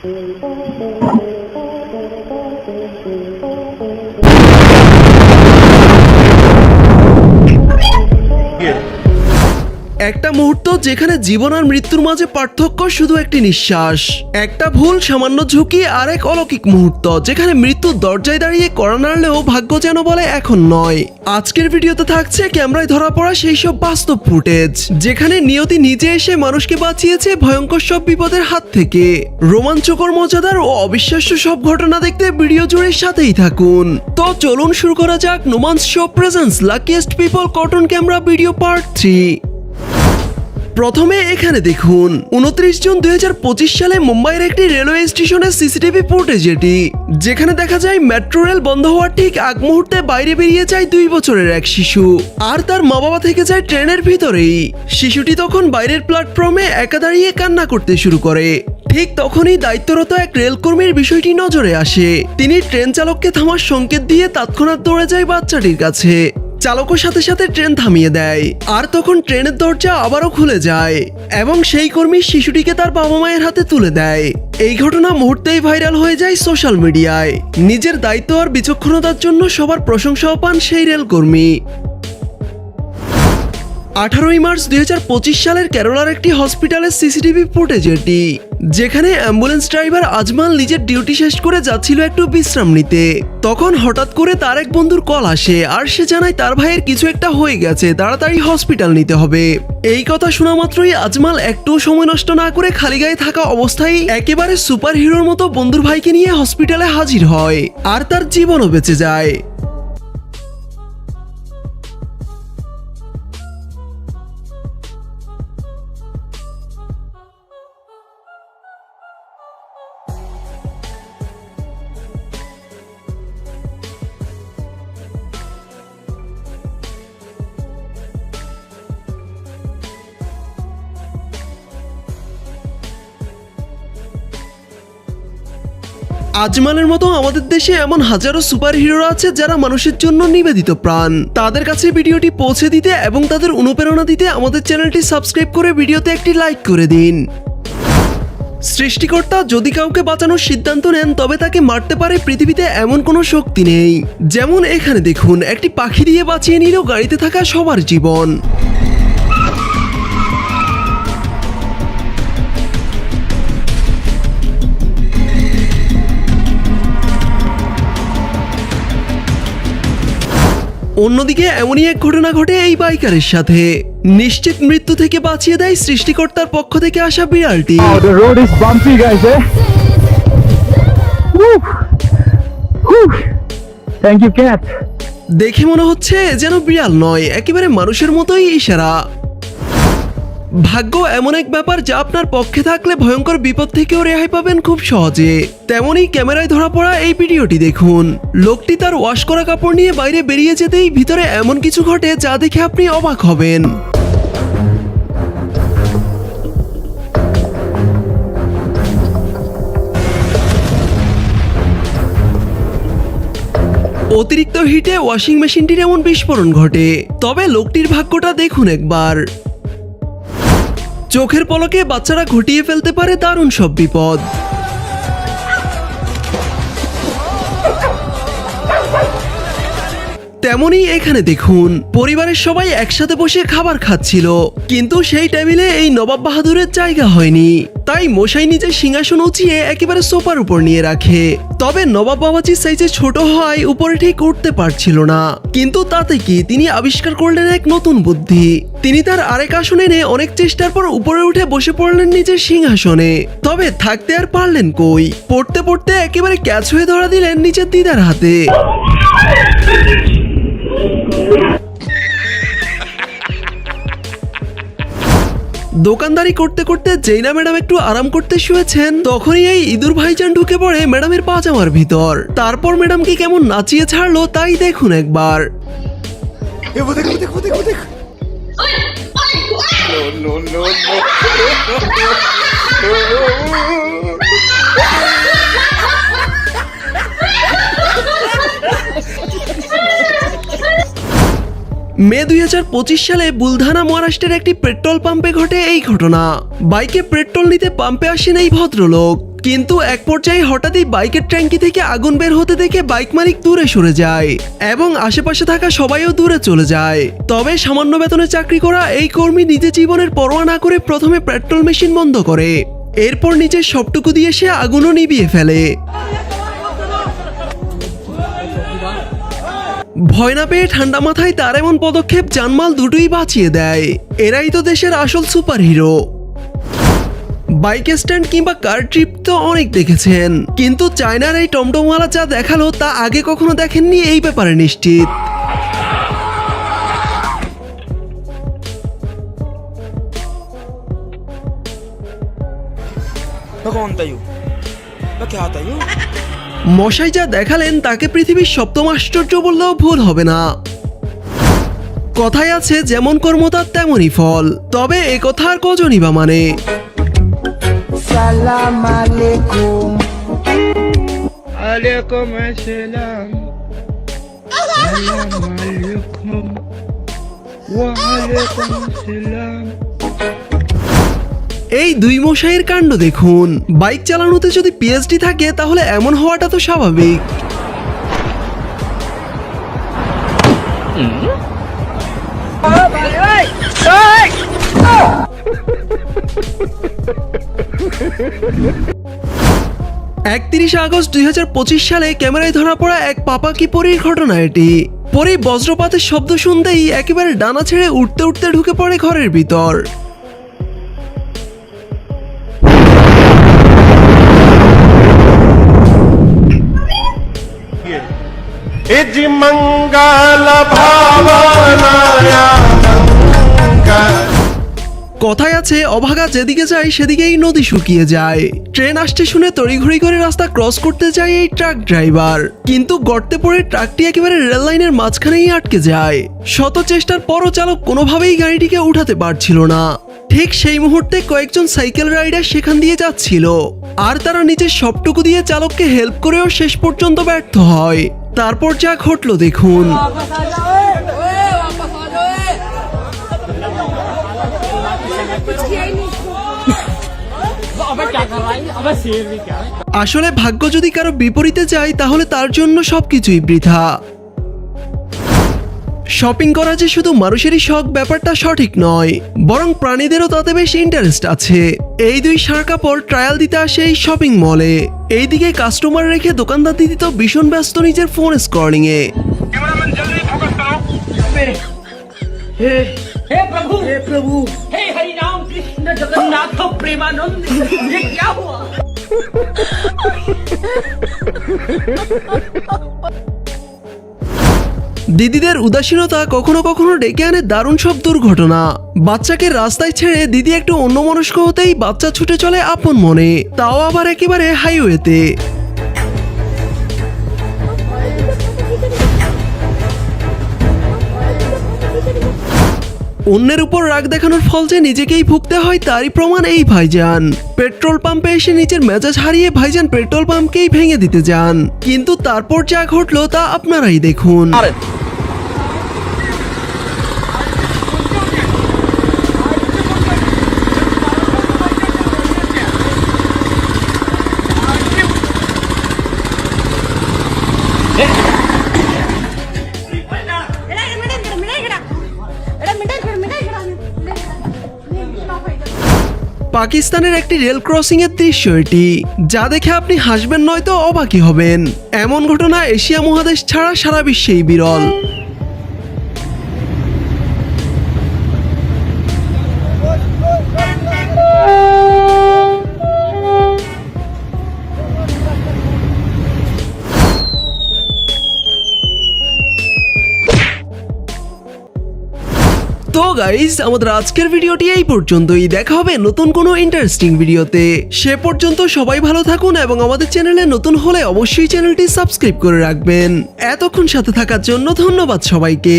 একটা মুহূর্ত যেখানে জীবন আর মৃত্যুর মাঝে পার্থক্য শুধু একটি নিঃশ্বাস। একটা ভুল, সামান্য ঝুঁকি আর এক অলৌকিক মুহূর্ত যেখানে মৃত্যুর দরজায় দাঁড়িয়ে কড়া নাড়লেও ভাগ্য যেন বলে এখন নয়। আজকের ভিডিওতে থাকছে ক্যামেরায় ধরা পড়া সেই সব বাস্তব ফুটেজ যেখানে নিয়তি নিজে এসে মানুষকে বাঁচিয়েছে ভয়ঙ্কর সব বিপদের হাত থেকে। রোমাঞ্চকর, মজাদার ও অবিশ্বাস্য সব ঘটনা দেখতে ভিডিও জুড়ে সাথেই থাকুন। তো চলুন শুরু করা যাক নোমান্স শো প্রেজেন্স লাকিয়েস্ট পিপল কটন ক্যামেরা ভিডিও পার্ট 3। প্রথমে এখানে দেখুন 29 জুন 2025 সালে মুম্বাইয়ের একটি রেলওয়ে স্টেশনের সিসিটিভি ফুটেজ এটি, যেখানে দেখা যায় মেট্রো রেল বন্ধ হওয়ার ঠিক আগ মুহূর্তে বাইরে বেরিয়ে যায় 2 বছরের এক শিশু আর তার মা বাবা থেকে যায় ট্রেনের ভিতরেই। শিশুটি তখন বাইরের প্ল্যাটফর্মে একা দাঁড়িয়ে কান্না করতে শুরু করে। ঠিক তখনই দায়িত্বরত এক রেলকর্মীর বিষয়টি নজরে আসে। তিনি ট্রেন চালককে থামার সংকেত দিয়ে তৎক্ষণাৎ দৌড়ে যায় বাচ্চাটির কাছে। চালকও সাথে সাথে ট্রেন থামিয়ে দেয় আর তখন ট্রেনের দরজা আবারও খুলে যায় এবং সেই কর্মী শিশুটিকে তার বাবা মায়ের হাতে তুলে দেয়। এই ঘটনা মুহূর্তেই ভাইরাল হয়ে যায় সোশ্যাল মিডিয়ায়। নিজের দায়িত্ব আর বিচক্ষণতার জন্য সবার প্রশংসাও পান সেই রেলকর্মী। 18 মার্চ 2025 সালের কেরালার একটি হসপিটালের সিসিটিভি ফুটেজ এটি, যেখানে অ্যাম্বুলেন্স ড্রাইভার আজমাল নিজের ডিউটি শেষ করে যাচ্ছিল একটু বিশ্রাম নিতে। তখন হঠাৎ করে তার এক বন্ধুর কল আসে আর সে জানায় তার ভাইয়ের কিছু একটা হয়ে গেছে, তাড়াতাড়ি হসপিটাল নিতে হবে। এই কথা শোনা মাত্রই আজমাল একটু সময় নষ্ট না করে খালি গায়ে থাকা অবস্থায় একেবারে সুপার হিরোর মতো বন্ধুর ভাইকে নিয়ে হসপিটালে হাজির হয় আর তার জীবনও বেঁচে যায়। আজমালের মতো আমাদের দেশে এমন হাজারো সুপার হিরোরা আছে যারা মানুষের জন্য নিবেদিত প্রাণ। তাদের কাছে ভিডিওটি পৌঁছে দিতে এবং তাদের অনুপ্রেরণা দিতে আমাদের চ্যানেলটি সাবস্ক্রাইব করে ভিডিওতে একটি লাইক করে দিন। সৃষ্টিকর্তা যদি কাউকে বাঁচানোর সিদ্ধান্ত নেন তবে তাকে মারতে পারে পৃথিবীতে এমন কোনো শক্তি নেই। যেমন এখানে দেখুন একটি পাখি দিয়ে বাঁচিয়ে নিল গাড়িতে থাকা সবার জীবন। অন্যদিকে এমনই এক ঘটনা ঘটে এই বাইকারের সাথে। নিশ্চিত মৃত্যু থেকে বাঁচিয়ে দেয় সৃষ্টিকর্তার পক্ষ থেকে আসা বিড়ালটি। The road is bumpy, guys, eh? Woo! Woo! Thank you, cat. দেখে মনে হচ্ছে যেন বিড়াল নয়, একেবারে মানুষের মতোই ইশারা। ভাগ্য এমন এক ব্যাপার যা আপনার পক্ষে থাকলে ভয়ঙ্কর বিপদ থেকেও রেহাই পাবেন খুব সহজে। তেমনই ক্যামেরায় ধরা পড়া এই ভিডিওটি দেখুন। লোকটি তার ওয়াশ করা কাপড় নিয়ে বাইরে বেরিয়ে যেতেই ভিতরে এমন কিছু ঘটে যা দেখে আপনি অবাক হবেন। অতিরিক্ত হিটে ওয়াশিং মেশিনটির এমন বিস্ফোরণ ঘটে। তবে লোকটির ভাগ্যটা দেখুন একবার। চোখের পলকে বাচ্চারা ঘটিয়ে ফেলতে পারে দারুণ সব বিপদ। তেমনই এখানে দেখুন পরিবারের সবাই একসাথে বসে খাবার খাচ্ছিল, কিন্তু সেই টেবিলে এই নবাব বাহাদুরের জায়গা হয়নি। তাই মশাই নিজের সিংহাসন উঁচিয়ে একেবারে সোফার উপর নিয়ে রাখে। তবে নবাব বাবাজির সাইজে ছোট হওয়ায় উপরে ঠিক উঠতে পারছিল না। কিন্তু তাতে কি, তিনি আবিষ্কার করলেন এক নতুন বুদ্ধি। তিনি তার আরেক আসন এনে অনেক চেষ্টার পর উপরে উঠে বসে পড়লেন নিজের সিংহাসনে। তবে থাকতে আর পারলেন কই, পড়তে পড়তে একেবারে ক্যাচ হয়ে ধরা দিলেন নিজের দিদার হাতে। দোকানদারি করতে করতে জেইনা ম্যাডাম একটু আরাম করতে শুয়েছেন, তখনই এই ইঁদুর ভাইজান ঢুকে পড়ে ম্যাডামের পাজামার ভিতর। তারপর ম্যাডামকে কেমন নাচিয়ে ছাড়লো তাই দেখুন একবার। মে 2025 সালে বুলধানা মহারাষ্ট্রের একটি পেট্রোল পাম্পে ঘটে এই ঘটনা। বাইকে পেট্রোল নিতে পাম্পে আসেন এই ভদ্রলোক। কিন্তু এক পর্যায়ে হঠাৎই বাইকের ট্যাঙ্কি থেকে আগুন বের হতে দেখে বাইক মালিক দূরে সরে যায় এবং আশেপাশে থাকা সবাইও দূরে চলে যায়। তবে সামান্য বেতনে চাকরি করা এই কর্মী নিজের জীবনের পরোয়া না করে প্রথমে পেট্রোল মেশিন বন্ধ করে, এরপর নিজের সবটুকু দিয়ে সে আগুনও নিভিয়ে ফেলে। ভয় না পেয়ে ঠান্ডা মাথায় তার এমন পদক্ষেপ জানমাল দুটোই বাঁচিয়ে দেয়। এরাই তো দেশের আসল সুপারহিরো। বাইক স্ট্যান্ড কিংবা কার ট্রিপ তো অনেক দেখেছেন, কিন্তু চায়নার এই টমটমওয়ালা যা দেখালো তা আগে কখনো দেখেননি এই ব্যাপারে নিশ্চিত। মশাই যা দেখালেন তাকে পৃথিবীর সপ্তম আশ্চর্য বললেও ভুল হবে না। কথায় আছে যেমন কর্ম তার তেমনই ফল, তবে এ কথা আর কজনই বা মানে। সালাম আলাইকুম। আলাইকুম আসসালাম। সালাম আলাইকুম। ওয়া আলাইকুম আসসালাম। এই দুই মশাইয়ের কাণ্ড দেখুন। বাইক চালানোতে যদি পিএইচডি থাকে তাহলে এমন হওয়াটা তো স্বাভাবিক। একত্রিশে আগস্ট 2025 সালে ক্যামেরায় ধরা পড়া এক পাপাকি পরীর ঘটনা এটি। পরী বজ্রপাতের শব্দ শুনতেই একেবারে ডানা ছেড়ে উঠতে উঠতে ঢুকে পড়ে ঘরের ভিতর। इति मंगल भावनाया मंगल। কথায় আছে অভাগা যেদিকে যায় সেদিকেই নদী শুকিয়ে যায়। ট্রেন আসতে শুনে তড়িঘড়ি করে রাস্তা ক্রস করতে যায় এই ট্রাক ড্রাইভার, কিন্তু গর্তে পড়ে ট্রাকটি একেবারে রেল লাইনের মাঝখানেই আটকে যায়। শত চেষ্টার পরও চালক কোনোভাবেই গাড়িটিকে উঠাতে পারছিল না। ঠিক সেই মুহূর্তে কয়েকজন সাইকেল রাইডার সেখান দিয়ে যাচ্ছিল, আর তারা নিজের সবটুকু দিয়ে চালককে হেল্প করেও শেষ পর্যন্ত ব্যর্থ হয়। তারপর যা ঘটলো দেখুন। আসলে ভাগ্য যদি কারো বিপরীতে যায় তাহলে তার জন্য সবকিছুই বৃথা। শপিং করা যে শুধু মানুষেরই শখ ব্যাপারটা সঠিক নয়, বরং প্রাণীদেরও তাতে বেশ ইন্টারেস্ট আছে। এই দুই ষাঁড় কাপড় ট্রায়াল দিতে আসে এই শপিং মলে। এইদিকে কাস্টমার রেখে দোকানদার দিদি তো ভীষণ ব্যস্ত নিজের ফোন স্ক্রলিং এ। हे प्रभु हे हरि राम कृष्ण जगन्नाथ प्रेमानंद ये क्या हुआ। দিদিদের উদাসীনতা কখনো কখনো ডেকে আনে দারুণ সব দুর্ঘটনা। বাচ্চাকে রাস্তায় ছেড়ে দিদি একটু অন্যমনস্ক হতেই বাচ্চা ছুটে চলে আপন মনে, তাও আবার একেবারে হাইওয়েতে। অন্যের উপর রাগ দেখানোর ফল যে নিজেকেই ভুগতে হয় তারই প্রমাণ এই ভাইজান। পেট্রোল পাম্পে এসে নিজের মেজাজ হারিয়ে ভাইজান পেট্রোল পাম্পকেই ভেঙে দিতে যান, কিন্তু তারপর যা ঘটলো তা আপনারাই দেখুন। পাকিস্তানের একটি রেল ক্রসিং এর দৃশ্য এটি, যা দেখে আপনি হাসবেন নয়তো অবাকই হবেন। এমন ঘটনা এশিয়া মহাদেশ ছাড়া সারা বিশ্বেই বিরল। তো গাইস, আমাদের আজকের ভিডিওটি এই পর্যন্তই। দেখা হবে নতুন কোনো ইন্টারেস্টিং ভিডিওতে। সে পর্যন্ত সবাই ভালো থাকুন এবং আমাদের চ্যানেলে নতুন হলে অবশ্যই চ্যানেলটি সাবস্ক্রাইব করে রাখবেন। এতক্ষণ সাথে থাকার জন্য ধন্যবাদ সবাইকে।